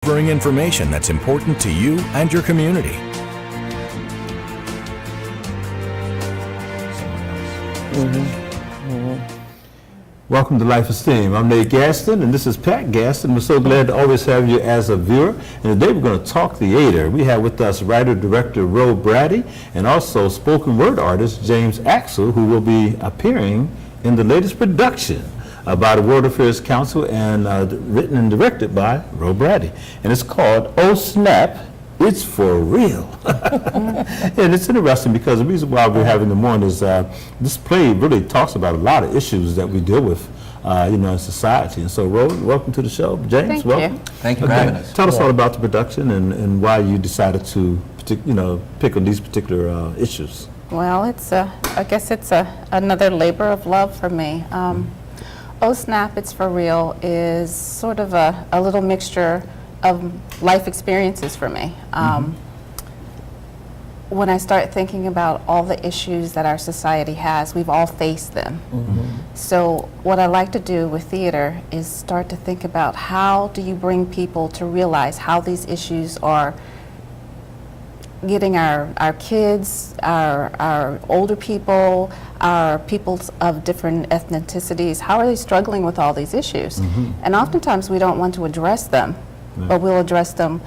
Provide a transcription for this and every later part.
Delivering information that's important to you and your community. Welcome to Life Esteem. I'm Nate Gaston, and this is Pat Gaston. We're so glad to always have you as a viewer. And today we're going to talk theater. We have with us writer-director Braddy, and also spoken word artist James Axel, who will be appearing in the latest production by the World Affairs Council and written and directed by Braddy. And it's called Oh Snap, It's For Real. And it's interesting because the reason why we're having them on is this play really talks about a lot of issues that we deal with in society. And so, welcome to the show. James, welcome. Thank you for having us. Tell us all about the production and why you decided to pick on these particular issues. Well, I guess it's another labor of love for me. Oh Snap, It's For Real is sort of a little mixture of life experiences for me. When I start thinking about all the issues that our society has, we've all faced them. So what I like to do with theater is start to think about how do you bring people to realize how these issues are getting our kids, our older people, our peoples of different ethnicities, how are they struggling with all these issues? And oftentimes we don't want to address them, but we'll address them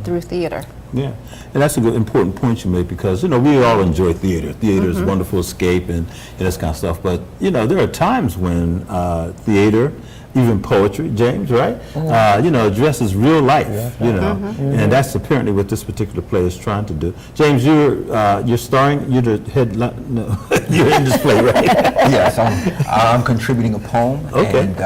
through theater. Yeah, and that's a good, important point you make because, we all enjoy theater. Theater is a wonderful escape and this kind of stuff. But, there are times when theater, even poetry, James, right? Addresses real life, and that's apparently what this particular play is trying to do. James, you're starring, you're the head, no, you're in this play, right? Yes, I'm contributing a poem, Okay. and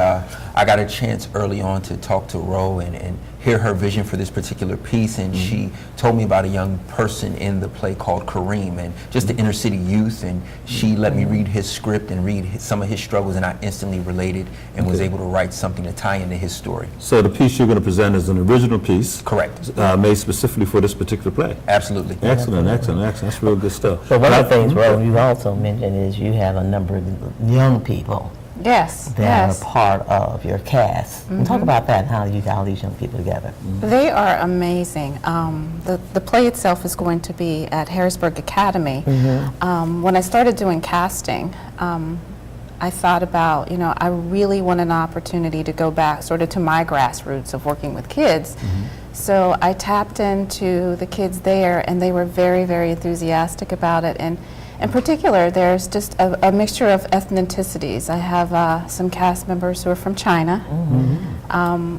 I got a chance early on to talk to Ro and hear her vision for this particular piece, and she told me about a young person in the play called Kareem, and just the inner city youth, and she let me read his script and read some of his struggles, and I instantly related and was able to write something to tie into his story. So the piece you're going to present is an original piece. Correct. Made specifically for this particular play. Absolutely. Excellent. That's real good stuff. But one of the things, Ro, you also mentioned is you have a number of young people that are part of your cast. And talk about that and how you got all these young people together. They are amazing. The play itself is going to be at Harrisburg Academy. When I started doing casting, I thought about, I really want an opportunity to go back sort of to my grassroots of working with kids. So I tapped into the kids there, and they were very, very enthusiastic about it. And in particular, there's just a mixture of ethnicities. I have some cast members who are from China.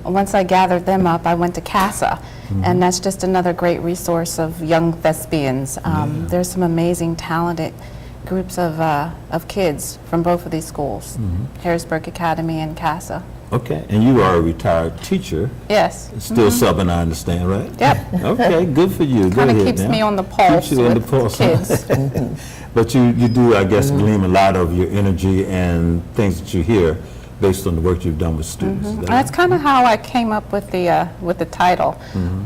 Once I gathered them up, I went to CASA, and that's just another great resource of young thespians. There's some amazing, talented groups of kids from both of these schools, Harrisburg Academy and CASA. Okay, and you are a retired teacher. Yes. Still subbing, I understand, right? Yep. Okay, good for you. Kind of keeps me on the pulse Keeps you on the with pulse. kids. But you do, I guess, glean a lot of your energy and things that you hear based on the work you've done with students. That's kind of how I came up with the title.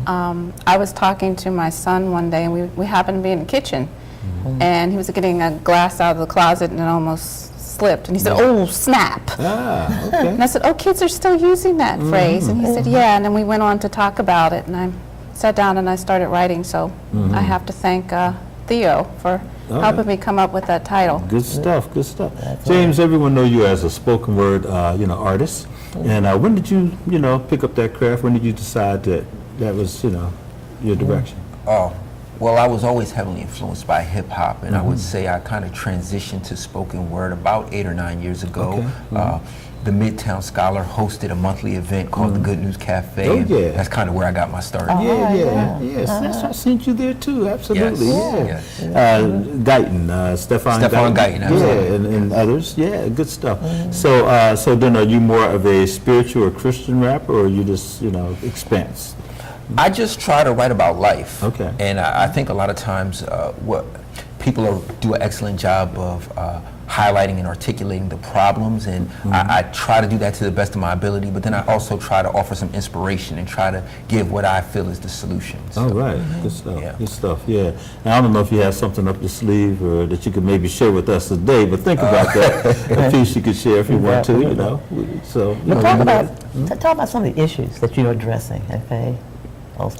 I was talking to my son one day, and we happened to be in the kitchen, and he was getting a glass out of the closet, and it almost slipped, and he said, "Oh, snap." Ah, okay. And I said, "Oh, kids are still using that phrase." And he said, "Yeah." And then we went on to talk about it, and I sat down and I started writing. So I have to thank Theo for helping me come up with that title. Good stuff, good stuff. James, everyone know you as a spoken word, artist. And when did you, pick up that craft? When did you decide that was, your direction? Oh, well, I was always heavily influenced by hip hop, and I would say I kind of transitioned to spoken word about 8 or 9 years ago. The Midtown Scholar hosted a monthly event called the Good News Cafe. Oh, and yeah. That's kind of where I got my start. Yes. I seen you there too, absolutely. Yes. Guyton, Stefan Guyton, absolutely. and others. Yeah, good stuff. So then are you more of a spiritual or Christian rapper, or you just, expanse? I just try to write about life. Okay. And I think a lot of times what people do an excellent job of highlighting and articulating the problems, and I try to do that to the best of my ability, but then I also try to offer some inspiration and try to give what I feel is the solution. Oh, right. Good stuff. Good stuff, yeah. Now, I don't know if you have something up your sleeve or that you could maybe share with us today, but think about that. A piece you could share if you want to, So, Talk about some of the issues that you're addressing, okay?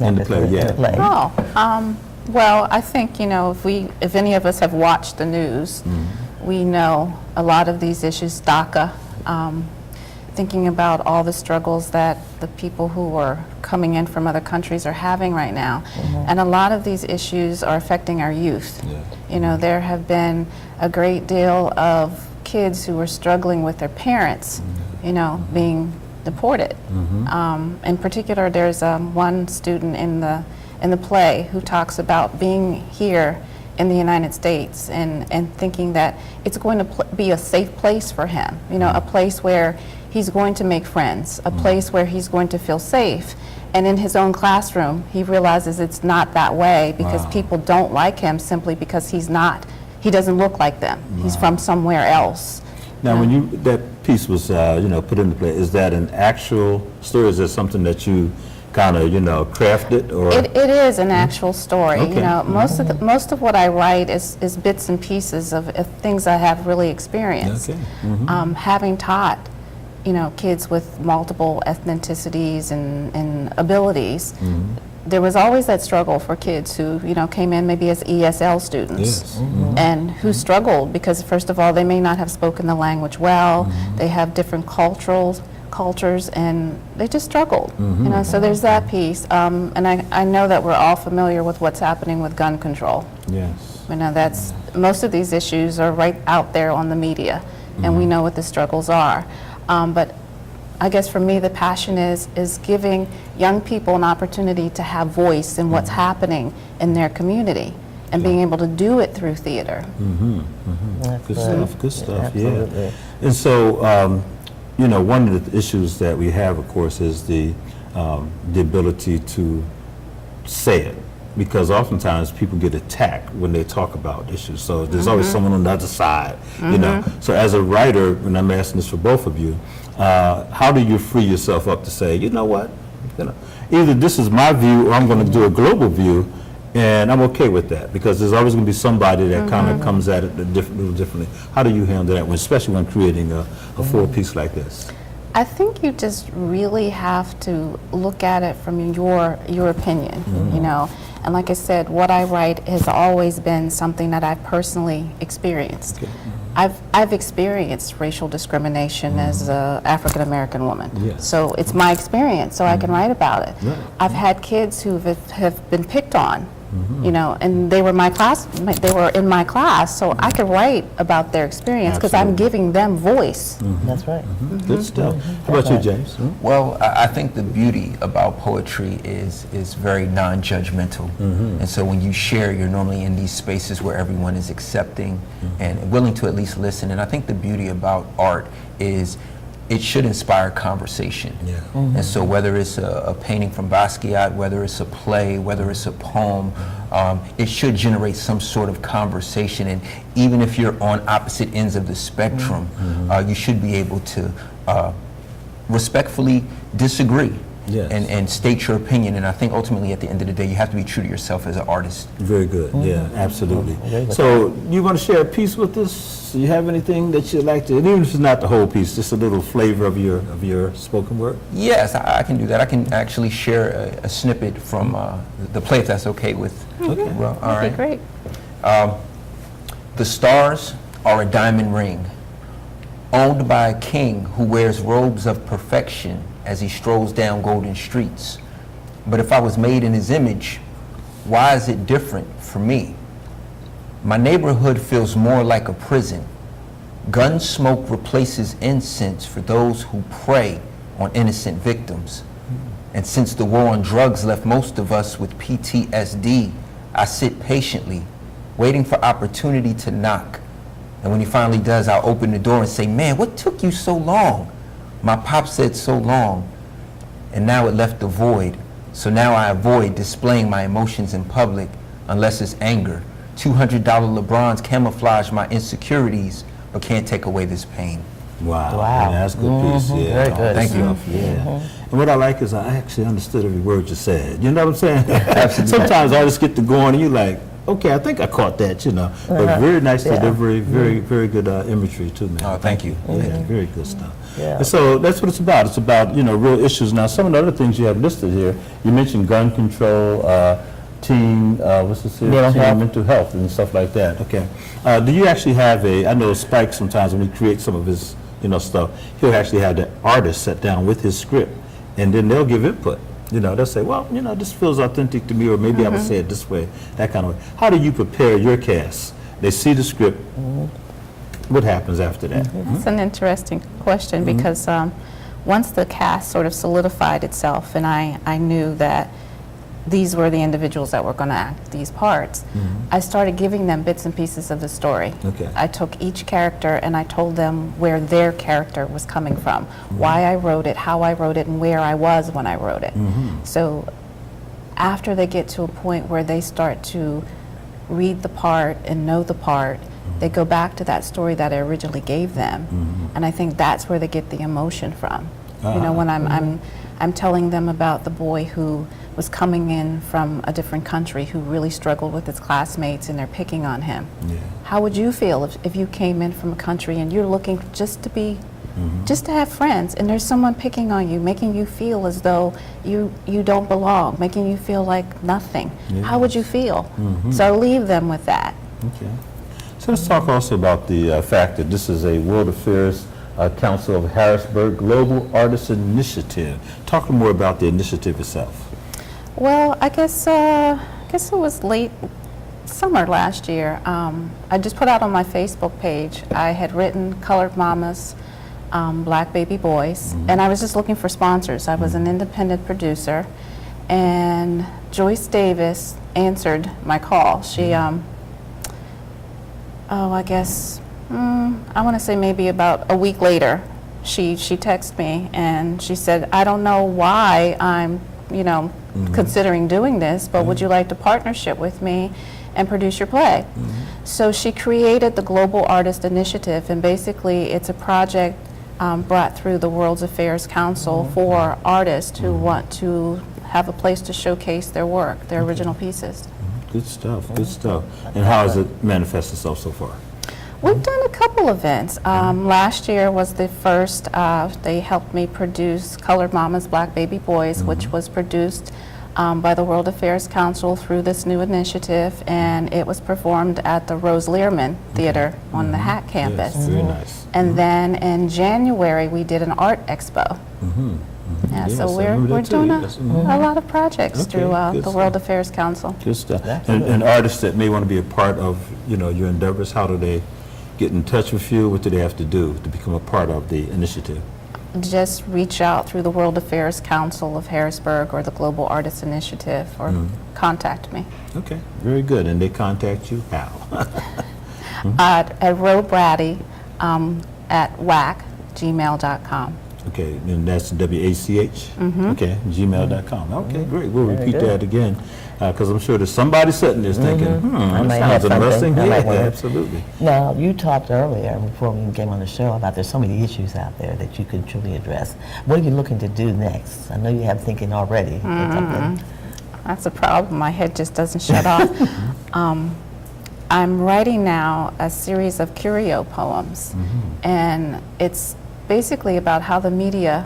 In the play, yeah. Oh, well, I think, you know, if any of us have watched the news, we know a lot of these issues, DACA, thinking about all the struggles that the people who are coming in from other countries are having right now. And a lot of these issues are affecting our youth. You know, there have been a great deal of kids who are struggling with their parents, you know, being deported. In particular, there's one student in the play who talks about being here in the United States and thinking that it's going to be a safe place for him, you know, a place where he's going to make friends, a place where he's going to feel safe. And in his own classroom, he realizes it's not that way because people don't like him simply because he doesn't look like them. He's from somewhere else. Now, when that piece was, you know, put into play, is that an actual story? Is that something that you kind of, you know, crafted, or? It is an actual story. Okay. You know, most of what I write is bits and pieces of things I have really experienced. Okay. Having taught, you know, kids with multiple ethnicities and abilities, there was always that struggle for kids who, you know, came in maybe as ESL students and who struggled because, first of all, they may not have spoken the language well, they have different cultures, and they just struggled. You know, so there's that piece. And I know that we're all familiar with what's happening with gun control. Yes. You know, that's, most of these issues are right out there on the media, and we know what the struggles are. But I guess for me, the passion is giving young people an opportunity to have voice in what's happening in their community and being able to do it through theater. Good stuff, yeah. And so, you know, one of the issues that we have, of course, is the ability to say it. Because oftentimes people get attacked when they talk about issues. So there's always someone on the other side, you know. So as a writer, and I'm asking this for both of you, how do you free yourself up to say, you know what, you know, either this is my view or I'm going to do a global view, and I'm okay with that, because there's always going to be somebody that kind of comes at it a little differently. How do you handle that, especially when creating a full piece like this? I think you just really have to look at it from your opinion, you know. And like I said, what I write has always been something that I've personally experienced. I've experienced racial discrimination as an African American woman. So it's my experience, so I can write about it. I've had kids who have been picked on, you know, and they were in my class, so I could write about their experience because I'm giving them voice. That's right. Good stuff. How about you, James? Well, I think the beauty about poetry is very non-judgmental. And so when you share, you're normally in these spaces where everyone is accepting and willing to at least listen. And I think the beauty about art is it should inspire conversation. And so whether it's a painting from Basquiat, whether it's a play, whether it's a poem, it should generate some sort of conversation. And even if you're on opposite ends of the spectrum, you should be able to respectfully disagree. And state your opinion. And I think ultimately at the end of the day, you have to be true to yourself as an artist. Very good. Yeah, absolutely. So you want to share a piece with us? Do you have anything that you'd like to, and even if it's not the whole piece, just a little flavor of your spoken word? Yes, I can do that. I can actually share a snippet from the play, if that's okay with. Well, all right. Great. The stars are a diamond ring, owned by a king who wears robes of perfection as he strolls down golden streets. But if I was made in his image, why is it different for me? My neighborhood feels more like a prison. Gun smoke replaces incense for those who prey on innocent victims. And since the war on drugs left most of us with PTSD, I sit patiently, waiting for opportunity to knock. And when he finally does, I'll open the door and say, man, what took you so long? My pop said so long, and now it left a void. So now I avoid displaying my emotions in public unless it's anger. $200 LeBrons camouflage my insecurities, but can't take away this pain. Wow. Yeah, that's a good piece. Yeah. Very good. Thank you. And what I like is I actually understood every word you said. You know what I'm saying? Sometimes artists get to going and you like, okay, I think I caught that, you know. But very nice delivery, very good imagery too, man. Oh, thank you. Yeah, very good stuff. Yeah. And so that's what it's about. It's about, you know, real issues. Now, some of the other things you have listed here, you mentioned gun control, teen, what's this here? Mental health and stuff like that. Okay. Do you actually have I know Spike sometimes when he creates some of his, you know, stuff, he'll actually have the artist sit down with his script, and then they'll give input. You know, they'll say, well, you know, this feels authentic to me, or maybe I would say it this way, that kind of way. How do you prepare your cast? They see the script. What happens after that? That's an interesting question because once the cast sort of solidified itself and I knew that these were the individuals that were going to act these parts, I started giving them bits and pieces of the story. Okay. I took each character and I told them where their character was coming from, why I wrote it, how I wrote it, and where I was when I wrote it. So after they get to a point where they start to read the part and know the part, they go back to that story that I originally gave them, and I think that's where they get the emotion from. You know, when I'm telling them about the boy who was coming in from a different country who really struggled with his classmates and they're picking on him. Yeah. How would you feel if you came in from a country and you're looking just to be, just to have friends, and there's someone picking on you, making you feel as though you don't belong, making you feel like nothing? How would you feel? So I leave them with that. Okay. So let's talk also about the fact that this is a World Affairs Council of Harrisburg Global Artists Initiative. Talk more about the initiative itself. Well, I guess it was late summer last year. I just put out on my Facebook page, I had written Colored Mamas, Black Baby Boys, and I was just looking for sponsors. I was an independent producer, and Joyce Davis answered my call. She, I guess, I want to say maybe about a week later, she texted me and she said, I don't know why I'm, you know, considering doing this, but would you like to partnership with me and produce your play? So she created the Global Artist Initiative, and basically it's a project brought through the World Affairs Council for artists who want to have a place to showcase their work, their original pieces. Good stuff, good stuff. And how has it manifested itself so far? We've done a couple events. Last year was the first. They helped me produce Colored Mamas, Black Baby Boys, which was produced by the World Affairs Council through this new initiative, and it was performed at the Rose Learman Theater on the Hack campus. Yes, very nice. And then in January, we did an art expo. Yeah, Yes, so I we're remember that too, doing yes. a lot of projects Okay, through good the stuff. World Affairs Council. Good stuff. And artists that may want to be a part of, you know, your endeavors, how do they get in touch with you? What do they have to do to become a part of the initiative? Just reach out through the World Affairs Council of Harrisburg or the Global Artists Initiative, or contact me. Okay, very good. And they contact you how? At Braddy at whack@gmail.com. Okay, and that's WACH? Okay, gmail.com. Okay, great. We'll repeat that again, because I'm sure there's somebody sitting there thinking, I might that have sounds interesting. something. I Yeah, might wanna- absolutely. Now, you talked earlier, before we came on the show, about there's so many issues out there that you could truly address. What are you looking to do next? I know you have thinking already. Something. That's a problem. My head just doesn't shut off. I'm writing now a series of Curio Poems, and it's basically about how the media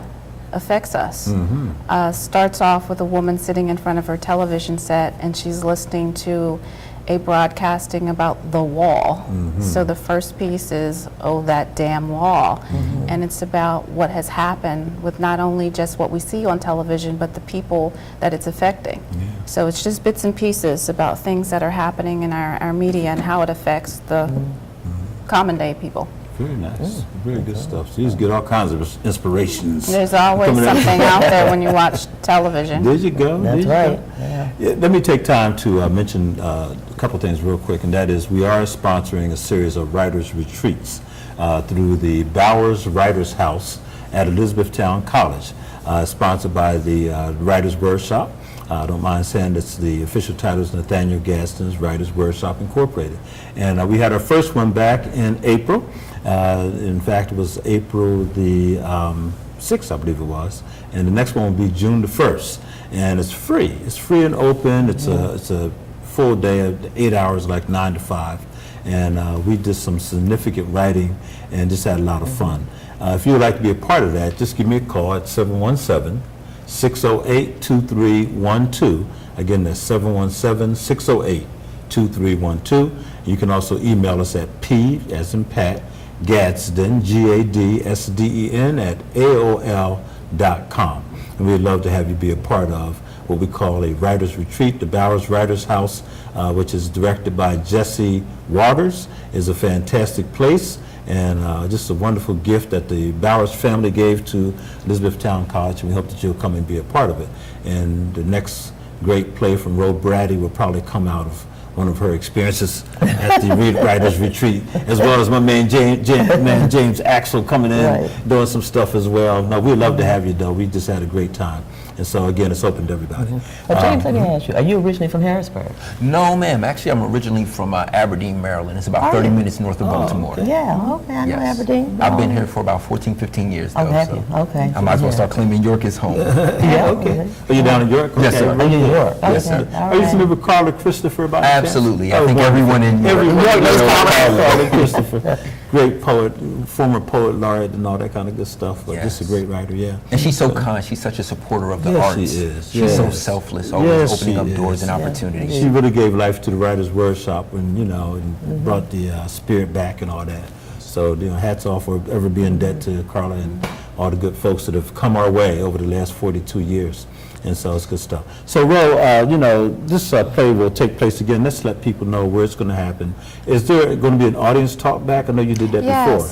affects us. Starts off with a woman sitting in front of her television set, and she's listening to a broadcasting about the wall. So the first piece is, oh, that damn wall. And it's about what has happened with not only just what we see on television, but the people that it's affecting. So it's just bits and pieces about things that are happening in our media and how it affects the common day people. Very nice. Very good stuff. So you just get all kinds of inspirations. There's always coming out. something out there when you watch television. There you go. That's there you right. go. Yeah, let me take time to mention a couple things real quick, and that is we are sponsoring a series of writers' retreats through the Bowers Writers House at Elizabethtown College, sponsored by the Writers Workshop. I don't mind saying that's the official title is Nathaniel Gaston's Writers Workshop Incorporated. And we had our first one back in April. In fact, it was April the 6th, I believe it was. And the next one will be June the 1st. And it's free. It's free and open. It's a full day of 8 hours, like 9 to 5. And we did some significant writing and just had a lot of fun. If you would like to be a part of that, just give me a call at 717-608-2312. Again, that's 717-608-2312. You can also email us at P, as in Pat, Gadsden, Gadsden, at AOL.com. And we'd love to have you be a part of what we call a writer's retreat. The Bowers Writers House, which is directed by Jesse Waters, is a fantastic place and just a wonderful gift that the Bowers family gave to Elizabethtown College, and we hope that you'll come and be a part of it. And the next great play from Ro Braddy will probably come out of one of her experiences at the Writers Retreat, as well as my man James Axel coming in, doing some stuff as well. No, we'd love to have you, though. We just had a great time. And so, again, it's open to everybody. Well, James, let me ask you, are you originally from Harrisburg? No, ma'am. Actually, I'm originally from Aberdeen, Maryland. It's about 30 minutes north of Baltimore. Okay. Yeah, okay, I know Aberdeen. I've been here for about 14, 15 years, though. Oh, have you? Okay. I might as well start claiming York as home. Yeah, okay. Are you down in York? Yes, sir. New York. Yes, sir. Are you familiar with Carla Christopher by any chance? Absolutely. I think everyone in York. Carla Christopher. Great poet, former poet laureate and all that kind of good stuff, but just a great writer, yeah. And she's so kind. She's such a supporter of the arts. She is. She's so selfless, always opening up doors and opportunities. She really gave life to the Writers' Workshop and, and brought the spirit back and all that. So, hats off for ever being in debt to Carla and all the good folks that have come our way over the last 42 years. And so it's good stuff. So, Ro, this play will take place again. Let's let people know where it's going to happen. Is there going to be an audience talk back? I know you did that before.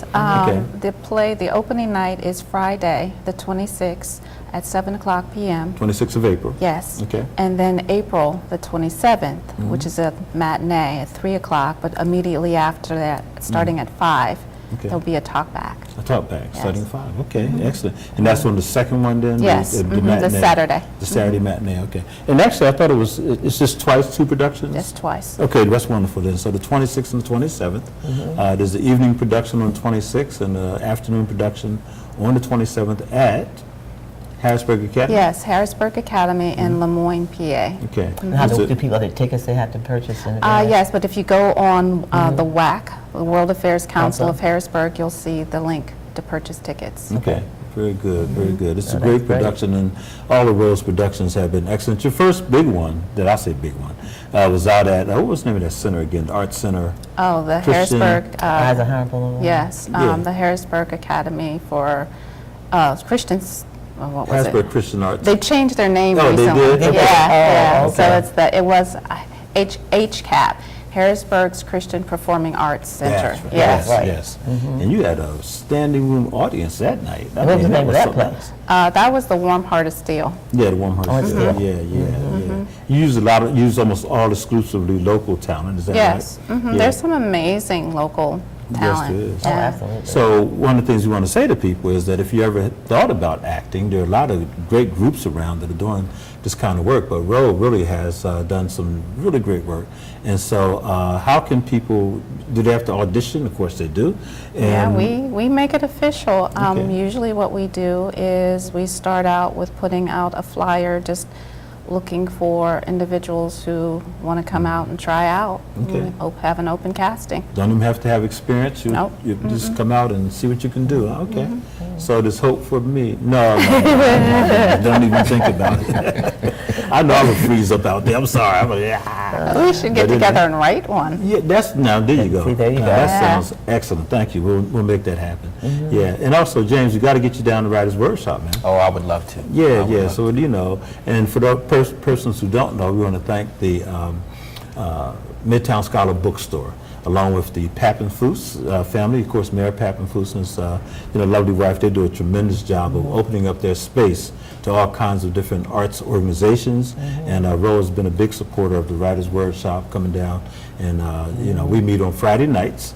Yes. The opening night is Friday, the 26th at 7 o'clock p.m. 26th of April. Yes. Okay. And then April the 27th, which is a matinee at 3 o'clock, but immediately after that, starting at 5, there'll be a talk back. A talk back, starting at 5. Okay, excellent. And that's on the second one then? Yes, the Saturday. The Saturday matinee, okay. And actually, I thought it's just twice, 2 productions? Just twice. Okay, that's wonderful then. So the 26th and the 27th. There's the evening production on the 26th and the afternoon production on the 27th at Harrisburg Academy? Yes, Harrisburg Academy in Lemoyne, PA. Okay. How do people, are there tickets they have to purchase in advance? Yes, but if you go on the WAC, the World Affairs Council of Harrisburg, you'll see the link to purchase tickets. Okay, very good, very good. It's a great production, and all of Ro's productions have been excellent. Your first big one, was out at, what was the name of that center again? The Art Center? Oh, the Christian, Harrisburg. Yes, Yeah. the Harrisburg Academy for Christians. What was Harrisburg it? Christian Arts. They changed their name Oh, recently. they did? Yeah, Okay. So it was HCAP, Harrisburg's Christian Performing Arts Center. That's right. Yes. Yes. And you had a standing room audience that night. What was the name of that something. place? That was the Warm Heart of Steel. Yeah, the Warm Heart of Steel. Yeah. You use almost all exclusively local talent, is that Yes. right? Yeah. There's some amazing local talent. Yes, there is. Oh, absolutely. So one of the things we want to say to people is that if you ever thought about acting, there are a lot of great groups around that are doing this kind of work, but Ro really has done some really great work. And so how can people, do they have to audition? Of course they do. Yeah, And we make it official. Okay. Usually what we do is we start out with putting out a flyer, just looking for individuals who want to come out and try out. Okay. We have an open casting. don't even have to have experience. Nope. You just come out and see what you can do. Okay. So there's hope for me. No. Don't even think about it. I know I would freeze up out there. I'm sorry. We should get together and write one. Yeah, there you go. See, there you go. That Yeah. sounds excellent. Thank you. We'll make that happen. Yeah, and also, James, we got to get you down to Writers' Workshop, man. Oh, I would love to. Yeah. So, and for the persons who don't know, we want to thank the Midtown Scholar Bookstore, along with the Pappenfuss family. Of course, Mayor Pappenfuss and his lovely wife. They do a tremendous job of opening up their space to all kinds of different arts organizations. And Ro has been a big supporter of the Writers' Workshop coming down. And, we meet on Friday nights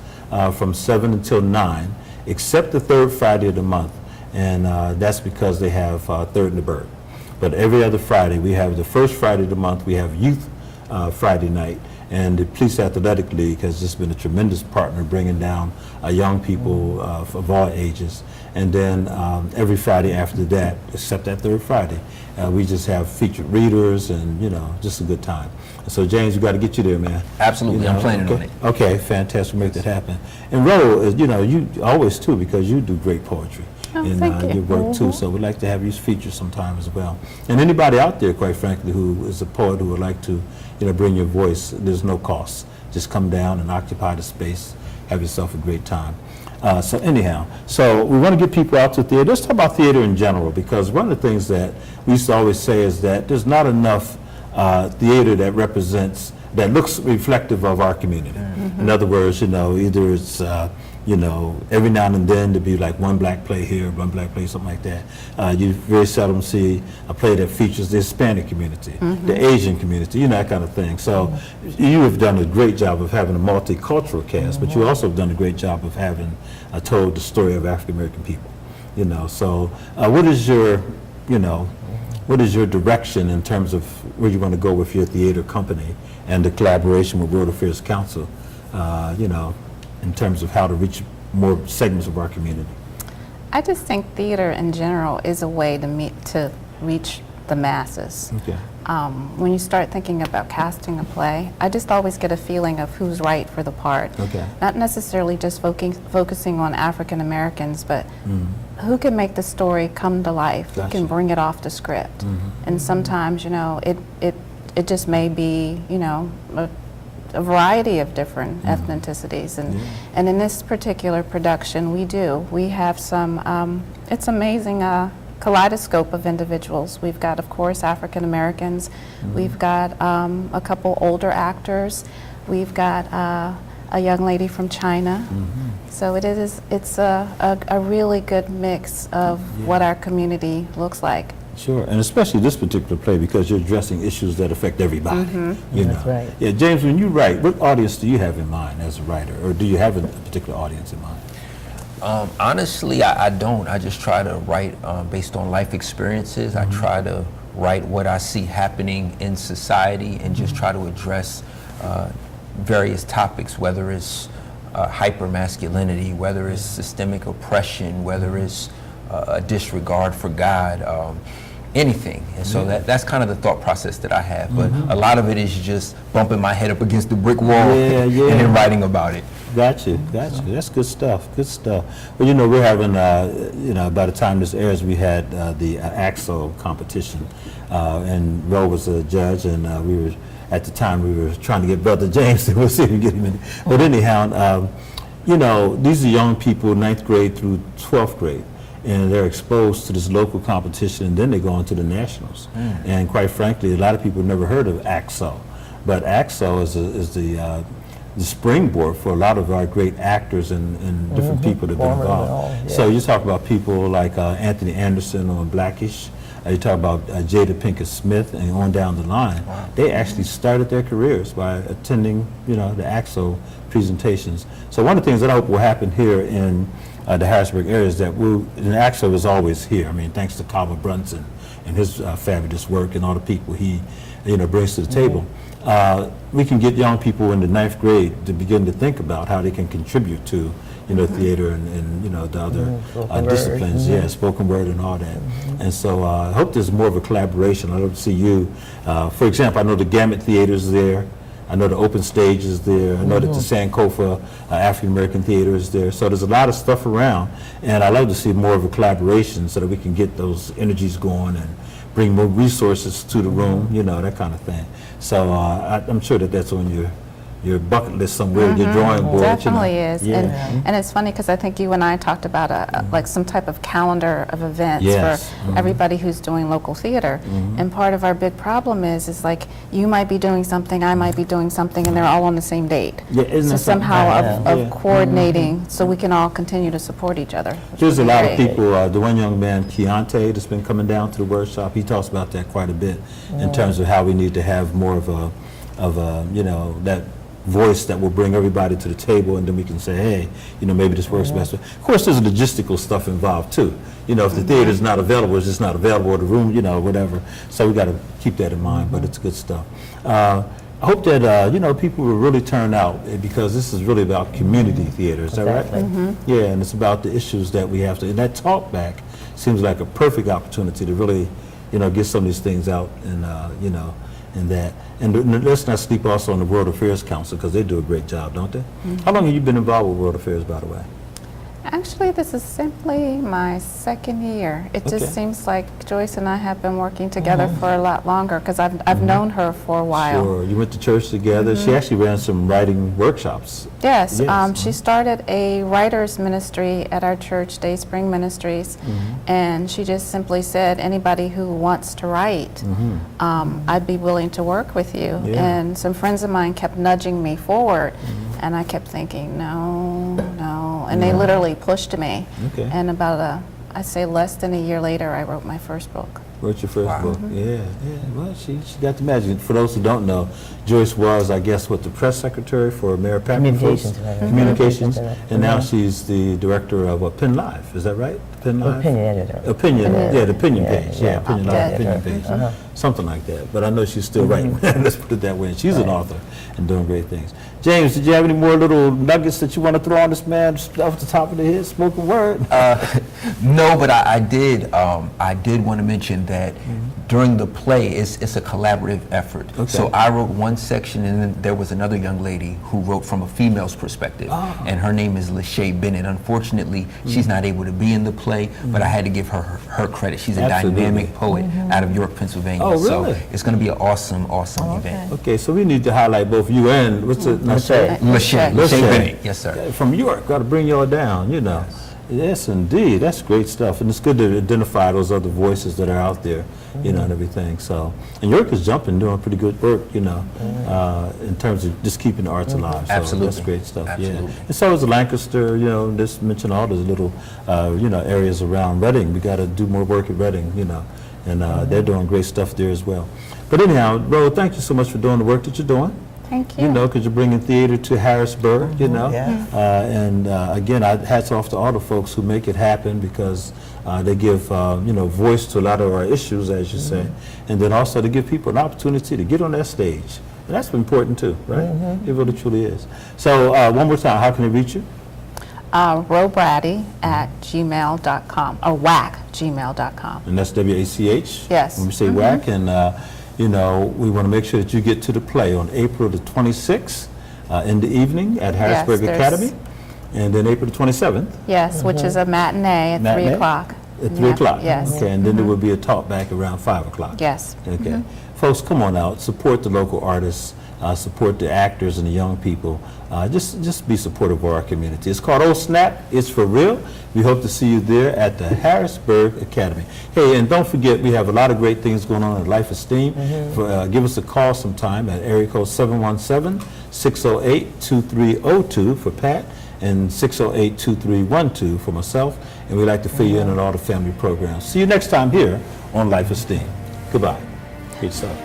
from 7 until 9, except the third Friday of the month. And that's because they have Third and the Bird. But every other Friday, we have the first Friday of the month, we have Youth Friday night. And the Police Athletic League has just been a tremendous partner bringing down young people of all ages. And then every Friday after that, except that third Friday, we just have featured readers and, just a good time. So James, we got to get you there, man. Absolutely, I'm planning okay. on it. Okay, fantastic, make that happen. And Ro, you always too, because you do great poetry. Oh, And thank you. your work too, so we'd like to have you featured sometime as well. And anybody out there, quite frankly, who is a poet who would like to, bring your voice, there's no cost. Just come down and occupy the space, have yourself a great time. So anyhow, so we want to get people out to theater. Let's talk about theater in general, because one of the things that we used to always say is that there's not enough theater that looks reflective of our community. In other words, either it's every now and then to be like one black play here, one black play, something like that. You very seldom see a play that features the Hispanic community, the Asian community, that kind of thing. So you have done a great job of having a multicultural cast, but you also have done a great job of having told the story of African American people. So what is your direction in terms of where you want to go with your theater company and the collaboration with World Affairs Council, in terms of how to reach more segments of our community? I just think theater in general is a way to reach the masses. Okay. When you start thinking about casting a play, I just always get a feeling of who's right for the part. Okay. Not necessarily just focusing on African Americans, but who can make the story come to life, who can bring it off the script. And sometimes, it just may be, a variety of different ethnicities, and in this particular production we have some it's amazing kaleidoscope of individuals. We've got, of course, African Americans, we've got a couple older actors, we've got a young lady from China, so it's a really good mix of what our community looks like. Sure, and especially this particular play, because you're addressing issues that affect everybody. That's right. Yeah, James, when you write, what audience do you have in mind as a writer, or do you have a particular audience in mind? Honestly, I don't. I just try to write based on life experiences. I try to write what I see happening in society and just try to address various topics, whether it's hypermasculinity, whether it's systemic oppression, whether it's a disregard for God, anything. And so that's kind of the thought process that I have. But a lot of it is just bumping my head up against the brick wall and then writing about it. Gotcha. That's good stuff. Well, we're having, by the time this airs, we had the Axel Competition, and Ro was a judge, and at the time we were trying to get Brother James, and we'll see if we can get him in. But anyhow, these are young people, 9th grade through 12th grade. And they're exposed to this local competition, and then they go on to the nationals. And quite frankly, a lot of people have never heard of AXO, but AXO is the springboard for a lot of our great actors and different people that have been involved. So you talk about people like Anthony Anderson on Blackish, you talk about Jada Pinkett Smith, and on down the line. They actually started their careers by attending, the AXO presentations. So one of the things that I hope will happen here in the Harrisburg area is that and AXO is always here. I mean, thanks to Kava Brunson and his fabulous work and all the people he, brings to the table. We can get young people in the 9th grade to begin to think about how they can contribute to, theater and the other disciplines, spoken word and all that. And so I hope there's more of a collaboration. I'd love to see you. For example, I know the Gamut Theater is there. I know the Open Stage is there. I know that the Sankofa African American Theater is there. So there's a lot of stuff around, and I'd love to see more of a collaboration so that we can get those energies going and bring more resources to the room, that kind of thing. So I'm sure that that's on your bucket list somewhere, your drawing board. Definitely is. And it's funny because I think you and I talked about like some type of calendar of events for everybody who's doing local theater. And part of our big problem is like you might be doing something, I might be doing something, and they're all on the same date. So somehow of coordinating so we can all continue to support each other. There's a lot of people, the one young man, Keontae, that's been coming down to the workshop, he talks about that quite a bit in terms of how we need to have more of a that voice that will bring everybody to the table, and then we can say, hey, maybe this works best. Of course, there's logistical stuff involved too. If the theater is not available, it's just not available, or the room, whatever. So we got to keep that in mind, but it's good stuff. I hope that, you know, people will really turn out because this is really about community theater, is that right? Yeah, and it's about the issues that we have to, and that talk back seems like a perfect opportunity to really, you know, get some of these things out and, you know, and that. And let's not sleep also on the World Affairs Council because they do a great job, don't they? How long have you been involved with World Affairs, by the way? Actually, this is simply my second year. It just seems like Joyce and I have been working together for a lot longer because I've known her for a while. Sure. You went to church together. She actually ran some writing workshops. Yes. She started a writer's ministry at our church, Day Spring Ministries, and she just simply said, anybody who wants to write, I'd be willing to work with you. And some friends of mine kept nudging me forward, and I kept thinking, no, no. And they literally pushed me. And about I'd say less than a year later, I wrote my first book. Wrote your first book? Yeah. Well, she got the magic. For those who don't know, Joyce was, I guess, what, the press secretary for Mayor Patrick Communications, and now she's the director of Penn Live. Is that right? Penn Live? Opinion editor. Opinion, yeah, the opinion page. Yeah, Opinion Live, opinion page. Something like that. But I know she's still writing. Let's put it that way. She's an author and doing great things. James, did you have any more little nuggets that you want to throw on this man off the top of the head? Spoken word? No, but I did want to mention that during the play, it's a collaborative effort. So I wrote one section, and then there was another young lady who wrote from a female's perspective, and her name is Lachey Bennett. Unfortunately, she's not able to be in the play, but I had to give her credit. She's a dynamic poet out of York, Pennsylvania. Oh, really? So it's going to be an awesome event. Okay, so we need to highlight both you and, what's it? Lachey Bennett. Yes, sir. From York, got to bring y'all down, you know. Yes, indeed. That's great stuff. And it's good to identify those other voices that are out there, you know, and everything. So, and York is jumping, doing pretty good work, you know, in terms of just keeping the arts alive. So Absolutely. That's great stuff, Absolutely. yeah. And so is Lancaster, you know, just mention all those little, you know, areas around Reading. We got to do more work at Reading, you know, and they're doing great stuff there as well. But anyhow, Ro, thank you so much for doing the work that you're doing. Thank you. You know, because you're bringing theater to Harrisburg, you know. And again, hats off to all the folks who make it happen because they give, you know, voice to a lot of our issues, as you say. And then also to give people an opportunity to get on that stage. And that's important too, right? It really truly is. So one more time, how can they reach you? Braddy at gmail.com, or whack@gmail.com. And that's W-A-C-H? Yes. When we say whack, and you know, we want to make sure that you get to the play on April the 26th in the evening at Harrisburg Academy, and then April the 27th. Yes, which is a matinee at 3 o'clock. At 3 o'clock? Yes. Okay, and then there will be a talk back around 5 o'clock. Yes. Okay. Folks, come on out, support the local artists, support the actors and the young people. Just be supportive of our community. It's called Oh Snap, it's for real. We hope to see you there at the Harrisburg Academy. Hey, and don't forget, we have a lot of great things going on at Life Esteem. Give us a call sometime at area code 717-608-2302 for Pat, and 608-2312 for myself. And we'd like to fill you in on all the family programs. See you next time here on Life Esteem. Goodbye. Great stuff.